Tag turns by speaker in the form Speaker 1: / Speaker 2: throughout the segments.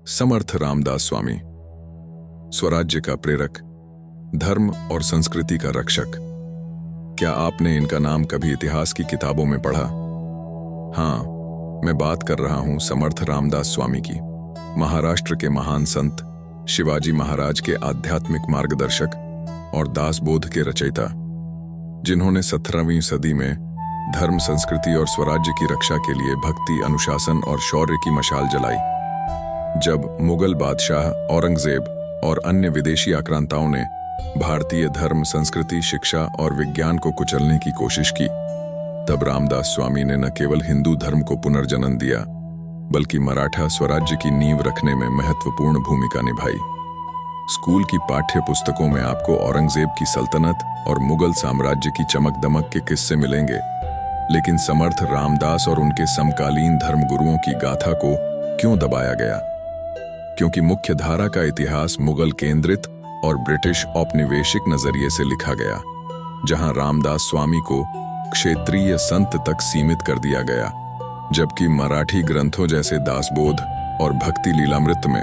Speaker 1: समर्थ रामदास स्वामी, स्वराज्य का प्रेरक, धर्म और संस्कृति का रक्षक। क्या आपने इनका नाम कभी इतिहास की किताबों में पढ़ा? हाँ, मैं बात कर रहा हूं समर्थ रामदास स्वामी की। महाराष्ट्र के महान संत, शिवाजी महाराज के आध्यात्मिक मार्गदर्शक और दासबोध के रचयिता, जिन्होंने 17वीं सदी में धर्म, संस्कृति और स्वराज्य की रक्षा के लिए भक्ति, अनुशासन और शौर्य की मशाल जलाई। जब मुगल बादशाह औरंगजेब और अन्य विदेशी आक्रांताओं ने भारतीय धर्म, संस्कृति, शिक्षा और विज्ञान को कुचलने की कोशिश की, तब रामदास स्वामी ने न केवल हिंदू धर्म को पुनर्जन्म दिया, बल्कि मराठा स्वराज्य की नींव रखने में महत्वपूर्ण भूमिका निभाई। स्कूल की पाठ्य पुस्तकों में आपको औरंगजेब की सल्तनत और मुगल साम्राज्य की चमक दमक के किस्से मिलेंगे, लेकिन समर्थ रामदास और उनके समकालीन धर्मगुरुओं की गाथा को क्यों दबाया गया? क्योंकि मुख्य धारा का इतिहास मुगल केंद्रित और ब्रिटिश औपनिवेशिक नजरिए से लिखा गया, जहां रामदास स्वामी को क्षेत्रीय संत तक सीमित कर दिया गया, जबकि मराठी ग्रंथों जैसे दासबोध और भक्ति लीलामृत में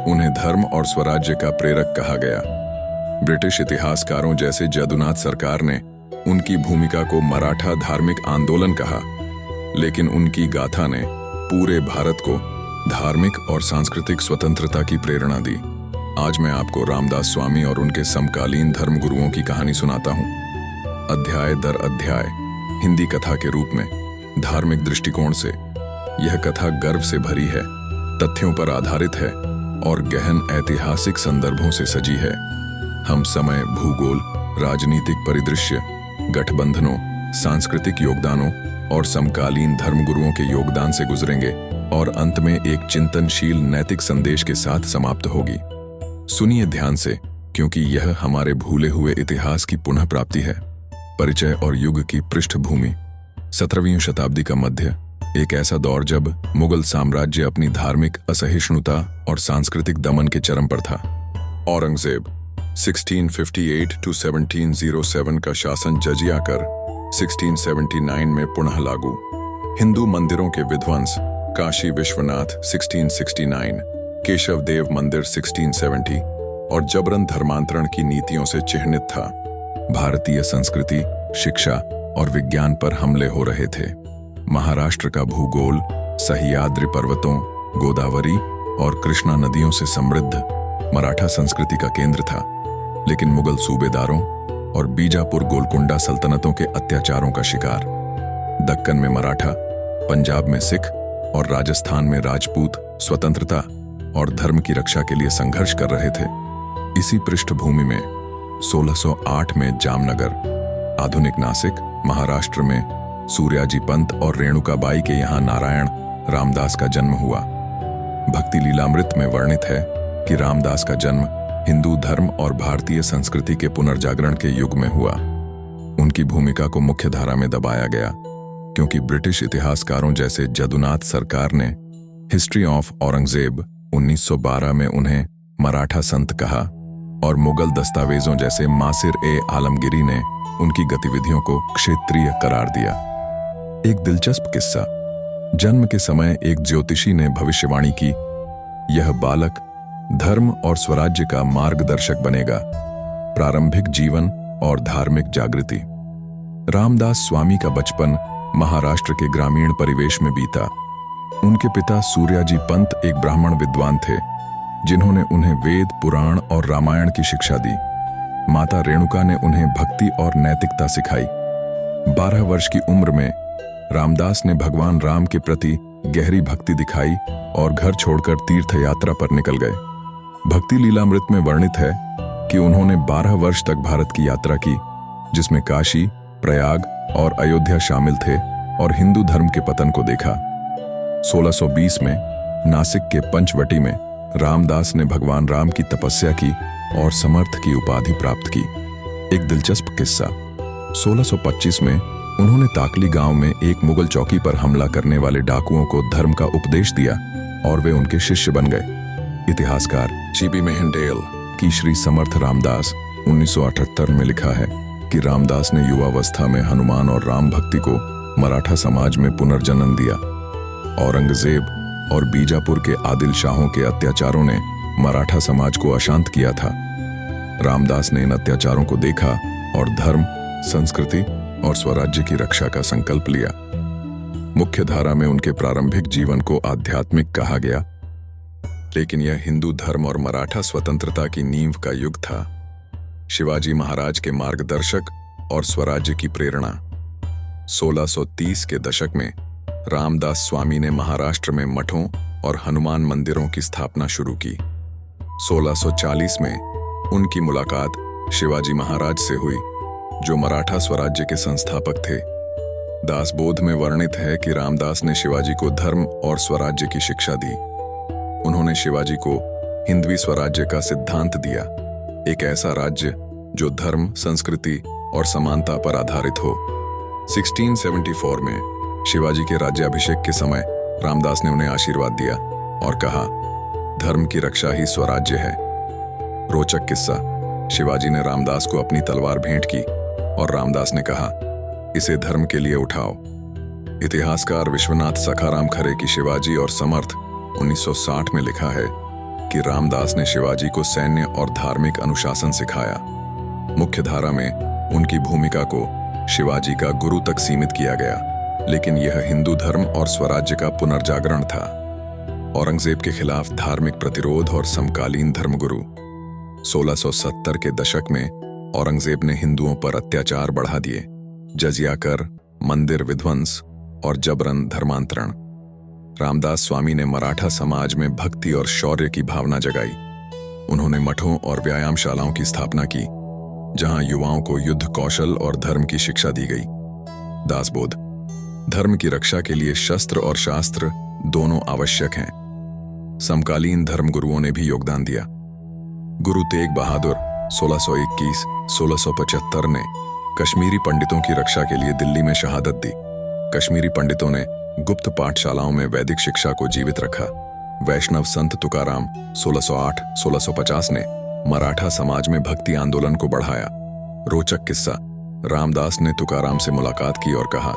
Speaker 1: उन्हें धर्म और स्वराज्य का प्रेरक कहा गया। ब्रिटिश इतिहासकारों जैसे जदुनाथ सरकार ने उनकी भूमिका को मराठा धार्मिक आंदोलन कहा, लेकिन उनकी गाथा ने पूरे भारत को धार्मिक और सांस्कृतिक स्वतंत्रता की प्रेरणा दी। आज मैं आपको रामदास स्वामी और उनके समकालीन धर्मगुरुओं की कहानी सुनाता हूं। अध्याय दर अध्याय, हिंदी कथा के रूप में, धार्मिक दृष्टिकोण से। यह कथा गर्व से भरी है, तथ्यों पर आधारित है और गहन ऐतिहासिक संदर्भों से सजी है। हम समय, भूगोल, राजनीतिक परिदृश्य, गठबंधनों, सांस्कृतिक योगदानों और समकालीन धर्मगुरुओं के योगदान से गुजरेंगे और अंत में एक चिंतनशील नैतिक संदेश के साथ समाप्त होगी। सुनिए ध्यान से, क्योंकि यह हमारे भूले हुए इतिहास की पुनः प्राप्ति है। परिचय और युग की पृष्ठभूमि। 17वीं शताब्दी का मध्य, एक ऐसा दौर जब मुगल साम्राज्य अपनी धार्मिक असहिष्णुता और सांस्कृतिक दमन के चरम पर था। औरंगजेब 1658 to 1707 का शासन जजिया कर 1679 में पुनः लागू। हिंदू मंदिरों के विध्वंस, काशी विश्वनाथ 1669, केशव देव मंदिर 1670 और जबरन धर्मांतरण की नीतियों से चिह्नित था। भारतीय संस्कृति, शिक्षा और विज्ञान पर हमले हो रहे थे। महाराष्ट्र का भूगोल सह्याद्री पर्वतों, गोदावरी और कृष्णा नदियों से समृद्ध मराठा संस्कृति का केंद्र था, लेकिन मुगल सूबेदारों और बीजापुर गोलकुंडा सल्तनतों के अत्याचारों का शिकार। दक्कन में मराठा, पंजाब में सिख और राजस्थान में राजपूत स्वतंत्रता और धर्म की रक्षा के लिए संघर्ष कर रहे थे। इसी पृष्ठभूमि में 1608 में जामनगर, आधुनिक नासिक, महाराष्ट्र में सूर्याजी पंत और रेणुकाबाई के यहाँ नारायण रामदास का जन्म हुआ। भक्ति लीलामृत में वर्णित है कि रामदास का जन्म हिंदू धर्म और भारतीय संस्कृति के पुनर्जागरण के युग में हुआ। उनकी भूमिका को मुख्य धारा में दबाया गया, क्योंकि ब्रिटिश इतिहासकारों जैसे जदुनाथ सरकार ने हिस्ट्री ऑफ औरंगजेब 1912 में उन्हें मराठा संत कहा और मुगल दस्तावेजों जैसे मासिर-ए-आलमगीरी ने उनकी गतिविधियों को क्षेत्रीय करार दिया। एक दिलचस्प किस्सा। जन्म के समय एक ज्योतिषी ने भविष्यवाणी की, यह बालक धर्म और स्वराज्य का मार्गदर्शक बनेगा। प्रारंभिक जीवन और धार्मिक जागृति। रामदास स्वामी का बचपन महाराष्ट्र के ग्रामीण परिवेश में बीता। उनके पिता सूर्याजी पंत एक ब्राह्मण विद्वान थे, जिन्होंने उन्हें वेद, पुराण और रामायण की शिक्षा दी। माता रेणुका ने उन्हें भक्ति और नैतिकता सिखाई। 12 वर्ष की उम्र में रामदास ने भगवान राम के प्रति गहरी भक्ति दिखाई और घर छोड़कर तीर्थ यात्रा पर निकल गए। भक्ति लीलामृत में वर्णित है कि उन्होंने 12 वर्ष तक भारत की यात्रा की, जिसमें काशी, प्रयाग और अयोध्या शामिल थे, और हिंदू धर्म के पतन को देखा। 1620 में नासिक के पंचवटी में रामदास ने भगवान राम की तपस्या की और समर्थ की उपाधि प्राप्त की। एक दिलचस्प किस्सा। 1625 में उन्होंने ताकली गांव में एक मुगल चौकी पर हमला करने वाले डाकुओं को धर्म का उपदेश दिया और वे उनके शिष्य बन गए। इतिहासकार जीबी मेहेंडेल की श्री समर्थ रामदास 1978 में लिखा है कि रामदास ने युवावस्था में हनुमान और राम भक्ति को मराठा समाज में पुनर्जन्म दिया। औरंगजेब और बीजापुर के आदिल शाहों के अत्याचारों ने मराठा समाज को अशांत किया था। रामदास ने इन अत्याचारों को देखा और धर्म, संस्कृति और स्वराज्य की रक्षा का संकल्प लिया। मुख्य धारा में उनके प्रारंभिक जीवन को आध्यात्मिक कहा गया, लेकिन यह हिंदू धर्म और मराठा स्वतंत्रता की नींव का युग था। शिवाजी महाराज के मार्गदर्शक और स्वराज्य की प्रेरणा। 1630 के दशक में रामदास स्वामी ने महाराष्ट्र में मठों और हनुमान मंदिरों की स्थापना शुरू की। 1640 में उनकी मुलाकात शिवाजी महाराज से हुई, जो मराठा स्वराज्य के संस्थापक थे। दासबोध में वर्णित है कि रामदास ने शिवाजी को धर्म और स्वराज्य की शिक्षा दी। उन्होंने शिवाजी को हिंदवी स्वराज्य का सिद्धांत दिया, एक ऐसा राज्य जो धर्म, संस्कृति और समानता पर आधारित हो। 1674 में शिवाजी के राज्याभिषेक के समय रामदास ने उन्हें आशीर्वाद दिया और कहा, धर्म की रक्षा ही स्वराज्य है। रोचक किस्सा, शिवाजी ने रामदास को अपनी तलवार भेंट की और रामदास ने कहा, इसे धर्म के लिए उठाओ। इतिहासकार विश्वनाथ सखाराम खरे की शिवाजी और समर्थ 1960 में लिखा है कि रामदास ने शिवाजी को सैन्य और धार्मिक अनुशासन सिखाया। मुख्य धारा में उनकी भूमिका को शिवाजी का गुरु तक सीमित किया गया, लेकिन यह हिंदू धर्म और स्वराज्य का पुनर्जागरण था। औरंगजेब के खिलाफ धार्मिक प्रतिरोध और समकालीन धर्मगुरु। 1670 के दशक में औरंगजेब ने हिंदुओं पर अत्याचार बढ़ा दिए, जजिया कर, मंदिर विध्वंस और जबरन धर्मांतरण। रामदास स्वामी ने मराठा समाज में भक्ति और शौर्य की भावना जगाई। उन्होंने मठों और व्यायामशालाओं की स्थापना की, जहां युवाओं को युद्ध कौशल और धर्म की शिक्षा दी गई। दासबोध, धर्म की रक्षा के लिए शस्त्र और शास्त्र दोनों आवश्यक हैं। समकालीन धर्मगुरुओं ने भी योगदान दिया। गुरु तेग बहादुर 1621-1675 ने कश्मीरी पंडितों की रक्षा के लिए दिल्ली में शहादत दी। कश्मीरी पंडितों ने गुप्त पाठशालाओं में वैदिक शिक्षा को जीवित रखा। वैष्णव संत तुकाराम 1608-1650 ने मराठा समाज में भक्ति आंदोलन को बढ़ाया। रोचक किस्सा, रामदास ने तुकाराम से मुलाकात की और कहा,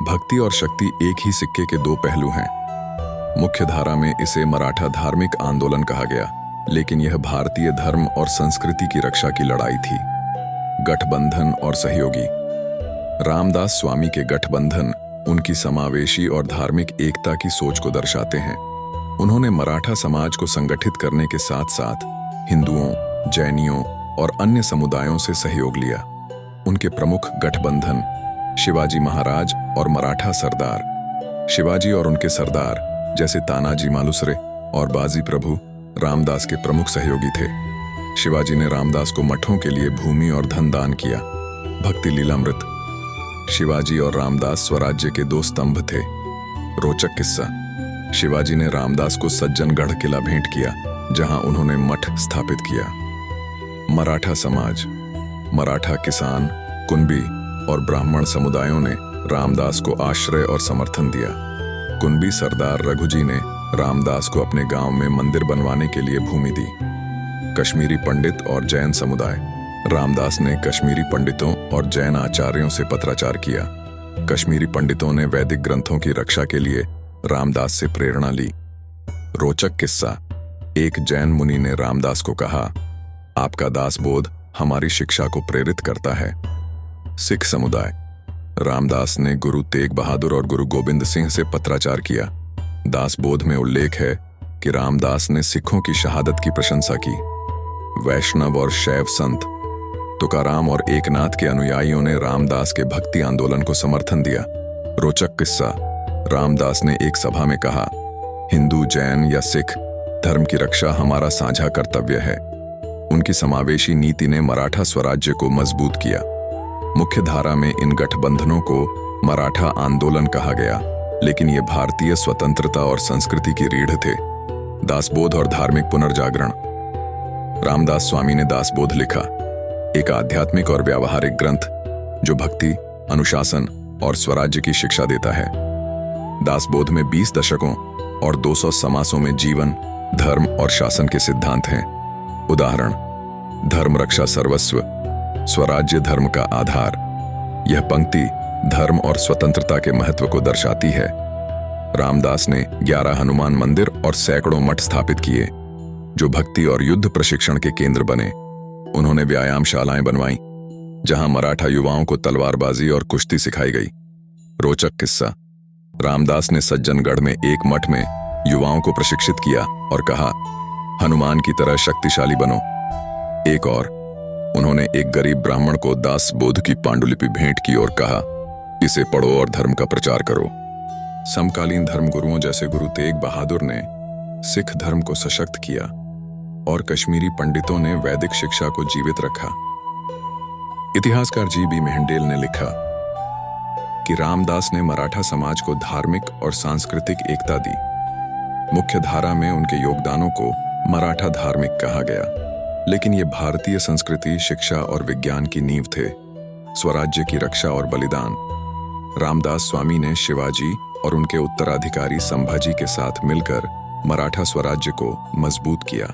Speaker 1: भक्ति और शक्ति एक ही सिक्के के दो पहलू हैं। मुख्य धारा में इसे मराठा धार्मिक आंदोलन कहा गया, लेकिन यह भारतीय धर्म और संस्कृति की रक्षा की लड़ाई थी। गठबंधन और सहयोगी। रामदास स्वामी के गठबंधन उनकी समावेशी और धार्मिक एकता की सोच को दर्शाते हैं। उन्होंने मराठा समाज को संगठित करने के साथ साथ हिंदुओं, जैनियों और अन्य समुदायों से सहयोग लिया। उनके प्रमुख गठबंधन शिवाजी महाराज और मराठा सरदार। शिवाजी और उनके सरदार जैसे तानाजी मालुसरे और बाजी प्रभु रामदास के प्रमुख सहयोगी थे। शिवाजी ने रामदास को मठों के लिए भूमि और धन दान किया। भक्ति लीलामृत। शिवाजी और रामदास स्वराज्य के दो स्तंभ थे। रोचक किस्सा, शिवाजी ने रामदास को सज्जनगढ़ किला भेंट किया, जहां उन्होंने मठ स्थापित किया। मराठा समाज। मराठा किसान, कुंबी और ब्राह्मण समुदायों ने रामदास को आश्रय और समर्थन दिया। कुंबी सरदार रघुजी ने रामदास को अपने गांव में मंदिर बनवाने के लिए भूमि दी। कश्मीरी पंडित और जैन समुदाय। रामदास ने कश्मीरी पंडितों और जैन आचार्यों से पत्राचार किया। कश्मीरी पंडितों ने वैदिक ग्रंथों की रक्षा के लिए रामदास से प्रेरणा ली। रोचक किस्सा, एक जैन मुनि ने रामदास को कहा, आपका दासबोध हमारी शिक्षा को प्रेरित करता है। सिख समुदाय। रामदास ने गुरु तेग बहादुर और गुरु गोबिंद सिंह से पत्राचार किया। दासबोध में उल्लेख है कि रामदास ने सिखों की शहादत की प्रशंसा की। वैष्णव और शैव संत। तुकाराम और एकनाथ के अनुयायियों ने रामदास के भक्ति आंदोलन को समर्थन दिया। रोचक किस्सा, रामदास ने एक सभा में कहा, हिंदू, जैन या सिख, धर्म की रक्षा हमारा साझा कर्तव्य है। उनकी समावेशी नीति ने मराठा स्वराज्य को मजबूत किया। मुख्य धारा में इन गठबंधनों को मराठा आंदोलन कहा गया, लेकिन ये भारतीय स्वतंत्रता और संस्कृति की रीढ़ थे। दासबोध और धार्मिक पुनर्जागरण। रामदास स्वामी ने दासबोध लिखा, एक आध्यात्मिक और व्यावहारिक ग्रंथ जो भक्ति, अनुशासन और स्वराज्य की शिक्षा देता है। दासबोध में 20 दशकों और 200 समासों में जीवन, धर्म और शासन के सिद्धांत हैं। उदाहरण, धर्म रक्षा सर्वस्व, स्वराज्य धर्म का आधार। यह पंक्ति धर्म और स्वतंत्रता के महत्व को दर्शाती है। रामदास ने 11 हनुमान मंदिर और सैकड़ों मठ स्थापित किए, जो भक्ति और युद्ध प्रशिक्षण के केंद्र बने। उन्होंने व्यायामशालाएं बनवाईं, जहां मराठा युवाओं को तलवारबाजी और कुश्ती सिखाई गई। रोचक किस्सा, रामदास ने सज्जनगढ़ में एक मठ में युवाओं को प्रशिक्षित किया और कहा, हनुमान की तरह शक्तिशाली बनो। एक और, उन्होंने एक गरीब ब्राह्मण को दास बोध की पांडुलिपि भेंट की और कहा, इसे पढ़ो और धर्म का प्रचार करो। समकालीन धर्मगुरुओं जैसे गुरु तेग बहादुर ने सिख धर्म को सशक्त किया और कश्मीरी पंडितों ने वैदिक शिक्षा को जीवित रखा। इतिहासकार जी.बी. मेहंडेल ने लिखा कि रामदास ने मराठा समाज को धार्मिक और सांस्कृतिक एकता दी। मुख्य धारा में उनके योगदानों को मराठा धार्मिक कहा गया, लेकिन ये भारतीय संस्कृति, शिक्षा और विज्ञान की नींव थे। स्वराज्य की रक्षा और बलिदान, रामदास स्वामी ने शिवाजी और उनके उत्तराधिकारी संभाजी के साथ मिलकर मराठा स्वराज्य को मजबूत किया।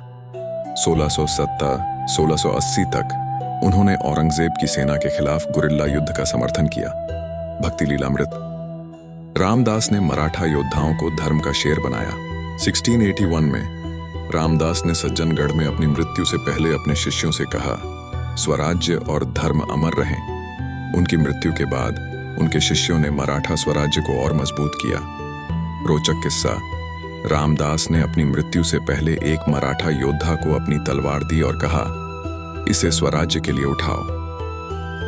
Speaker 1: 1670-1680 तक उन्होंने औरंगजेब की सेना के खिलाफ गुरिल्ला युद्ध का समर्थन किया। भक्ति लीलामृत, रामदास ने मराठा योद्धाओं को धर्म का शेर बनाया। 1681 में रामदास ने सज्जनगढ़ में अपनी मृत्यु से पहले अपने शिष्यों से कहा, स्वराज्य और धर्म अमर रहें। उनकी मृत्यु के बाद उनके शिष्यों ने मराठा स्वराज्य को और मजबूत किया। रोचक किस्सा, रामदास ने अपनी मृत्यु से पहले एक मराठा योद्धा को अपनी तलवार दी और कहा, इसे स्वराज्य के लिए उठाओ।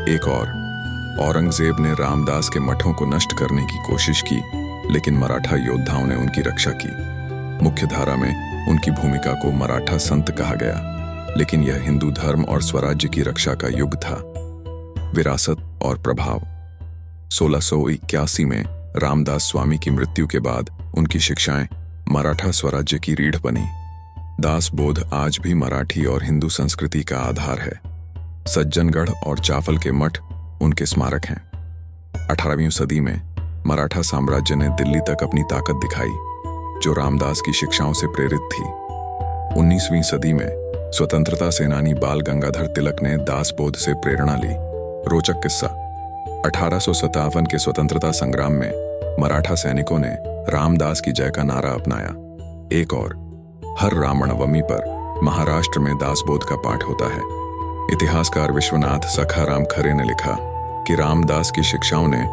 Speaker 1: एक और, औरंगजेब ने रामदास के मठों को नष्ट करने की कोशिश की, लेकिन मराठा योद्धाओं ने उनकी रक्षा की। मुख्य धारा में उनकी भूमिका को मराठा संत कहा गया, लेकिन यह हिंदू धर्म और स्वराज्य की रक्षा का युग था। विरासत और प्रभाव, 1681 में रामदास स्वामी की मृत्यु के बाद उनकी शिक्षाएं मराठा स्वराज्य की रीढ़ बनी। दास बोध आज भी मराठी और हिंदू संस्कृति का आधार है। सज्जनगढ़ और चाफल के मठ उनके स्मारक हैं। 18वीं सदी में मराठा साम्राज्य ने दिल्ली तक अपनी ताकत दिखाई, जो रामदास की शिक्षाओं से प्रेरित थी। 19वीं सदी में स्वतंत्रता सेनानी बाल गंगाधर तिलक ने दासबोध से प्रेरणा ली। रोचक किस्सा, 1857 के स्वतंत्रता संग्राम में मराठा सैनिकों ने रामदास की जय का नारा अपनाया। एक और, हर रामनवमी पर महाराष्ट्र में दासबोध का पाठ होता है। इतिहासकार विश्वनाथ सखाराम खरे ने लिखा कि रामदास की शिक्षाओं ने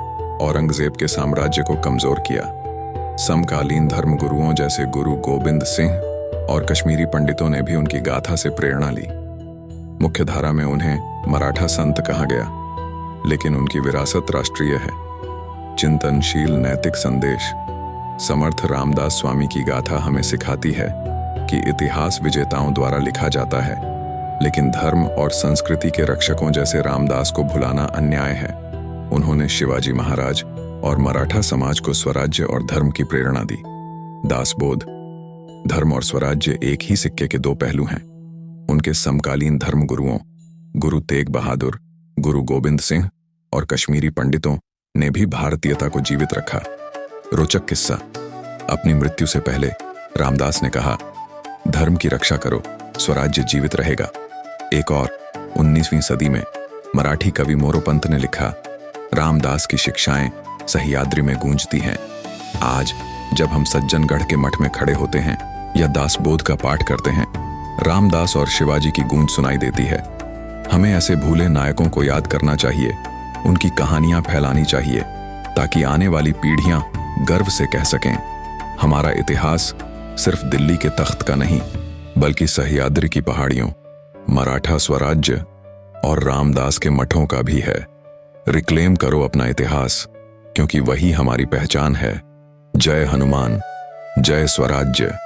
Speaker 1: औरंगजेब के साम्राज्य को कमजोर किया। समकालीन धर्मगुरुओं जैसे गुरु गोबिंद सिंह और कश्मीरी पंडितों ने भी उनकी गाथा से प्रेरणा ली। मुख्य धारा में उन्हें मराठा संत कहा गया, लेकिन उनकी विरासत राष्ट्रीय है। चिंतनशील नैतिक संदेश, समर्थ रामदास स्वामी की गाथा हमें सिखाती है कि इतिहास विजेताओं द्वारा लिखा जाता है, लेकिन धर्म और संस्कृति के रक्षकों जैसे रामदास को भुलाना अन्याय है। उन्होंने शिवाजी महाराज और मराठा समाज को स्वराज्य और धर्म की प्रेरणा दी। दासबोध, धर्म और स्वराज्य एक ही सिक्के के दो पहलू हैं। उनके समकालीन धर्मगुरुओं गुरु तेग बहादुर, गुरु गोबिंद सिंह और कश्मीरी पंडितों ने भी भारतीयता को जीवित रखा। रोचक किस्सा, अपनी मृत्यु से पहले रामदास ने कहा, धर्म की रक्षा करो, स्वराज्य जीवित रहेगा। एक और, 19वीं सदी में मराठी कवि मोरोपंत ने लिखा, रामदास की शिक्षाएं सह्याद्री में गूंजती हैं। आज जब हम सज्जनगढ़ के मठ में खड़े होते हैं या दासबोध का पाठ करते हैं, रामदास और शिवाजी की गूंज सुनाई देती है। हमें ऐसे भूले नायकों को याद करना चाहिए, उनकी कहानियां फैलानी चाहिए, ताकि आने वाली पीढ़ियां गर्व से कह सकें, हमारा इतिहास सिर्फ दिल्ली के तख्त का नहीं, बल्कि सह्याद्री की पहाड़ियों, मराठा स्वराज्य और रामदास के मठों का भी है। रिक्लेम करो अपना इतिहास, क्योंकि वही हमारी पहचान है। जय हनुमान, जय स्वराज्य।